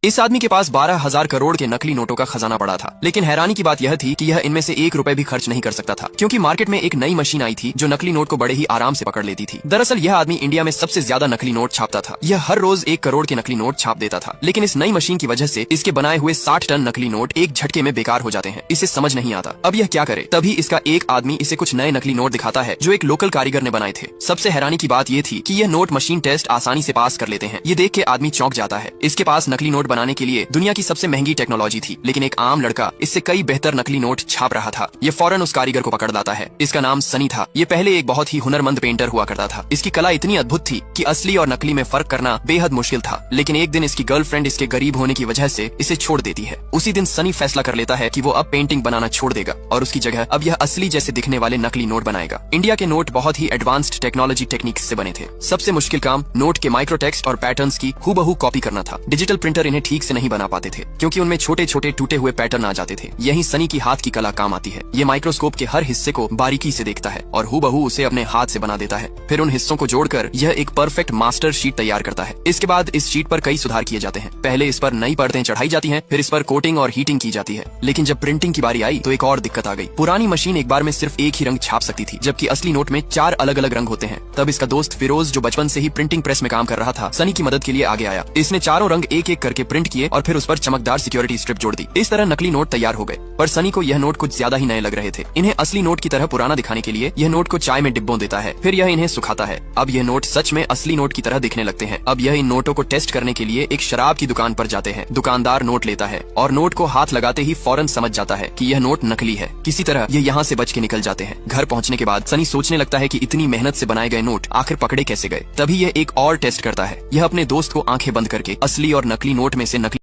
इस आदमी के पास 12,000 करोड़ के नकली नोटों का खजाना पड़ा था, लेकिन हैरानी की बात यह थी कि यह इनमें से 1 रुपए भी खर्च नहीं कर सकता था, क्योंकि मार्केट में एक नई मशीन आई थी जो नकली नोट को बड़े ही आराम से पकड़ लेती थी। दरअसल यह आदमी इंडिया में सबसे ज्यादा नकली नोट छापता था। यह हर रोज 1 करोड़ के नकली नोट छाप देता था, लेकिन इस नई मशीन की वजह से इसके बनाए हुए 60 टन नकली नोट एक झटके में बेकार हो जाते हैं। इसे समझ नहीं आता अब यह क्या करे। तभी इसका एक आदमी इसे कुछ नए नकली नोट दिखाता है जो एक लोकल कारीगर ने बनाए थे। सबसे हैरानी की बात यह थी कि यह नोट मशीन टेस्ट आसानी से पास कर लेते हैं। ये देख के आदमी चौंक जाता है। इसके पास नकली नोट बनाने के लिए दुनिया की सबसे महंगी टेक्नोलॉजी थी, लेकिन एक आम लड़का इससे कई बेहतर नकली नोट छाप रहा था। ये फौरन उस कारीगर को पकड़ लाता है। इसका नाम सनी था। ये पहले एक बहुत ही हुनरमंद पेंटर हुआ करता था। इसकी कला इतनी अद्भुत थी कि असली और नकली में फर्क करना बेहद मुश्किल था। लेकिन एक दिन इसकी गर्लफ्रेंड इसके गरीब होने की वजह से इसे छोड़ देती है। उसी दिन सनी फैसला कर लेता है कि वो अब पेंटिंग बनाना छोड़ देगा और उसकी जगह अब यह असली जैसे दिखने वाले नकली नोट बनाएगा। इंडिया के नोट बहुत ही एडवांस्ड टेक्नोलॉजी टेक्निक्स से बने थे। सबसे मुश्किल काम नोट के माइक्रो टेक्स्ट और पैटर्न्स की हूबहू कॉपी करना था। डिजिटल प्रिंटर इन्हें ठीक से नहीं बना पाते थे, क्योंकि उनमें छोटे छोटे टूटे हुए पैटर्न आ जाते थे। यही सनी की हाथ की कला काम आती है। ये माइक्रोस्कोप के हर हिस्से को बारीकी से देखता है और हूबहू उसे अपने हाथ से बना देता है। फिर उन हिस्सों को जोड़कर यह एक परफेक्ट मास्टर शीट तैयार करता है। इसके बाद इस शीट पर कई सुधार किए जाते हैं। पहले इस पर नई परतें चढ़ाई जाती हैं, फिर इस पर कोटिंग और हीटिंग की जाती है। लेकिन जब प्रिंटिंग की बारी आई तो एक और दिक्कत आ गई। पुरानी मशीन एक बार में सिर्फ एक ही रंग छाप सकती थी, जबकि असली नोट में 4 अलग अलग रंग होते हैं। तब इसका दोस्त फिरोज, जो बचपन से ही प्रिंटिंग प्रेस में काम कर रहा था, सनी की मदद के लिए आगे आया। इसने चारों रंग एक एक करके प्रिंट किए और फिर उस पर चमकदार सिक्योरिटी स्ट्रिप जोड़ दी। इस तरह नकली नोट तैयार हो गए। पर सनी को यह नोट कुछ ज्यादा ही नए लग रहे थे। इन्हें असली नोट की तरह पुराना दिखाने के लिए यह नोट को चाय में डिब्बों देता है, फिर यह इन्हें सुखाता है। अब यह नोट सच में असली नोट की तरह दिखने लगते हैं। अब यह इन नोटों को टेस्ट करने के लिए एक शराब की दुकान पर जाते हैं। दुकानदार नोट लेता है और नोट को हाथ लगाते ही फौरन समझ जाता है कि यह नोट नकली है। किसी तरह ये यहाँ से बच के निकल जाते हैं। घर पहुँचने के बाद सनी सोचने लगता है कि इतनी मेहनत से बनाए गए नोट आखिर पकड़े कैसे गए। तभी यह एक और टेस्ट करता है। यह अपने दोस्त को आंखें बंद करके असली और नकली नोट में से नकली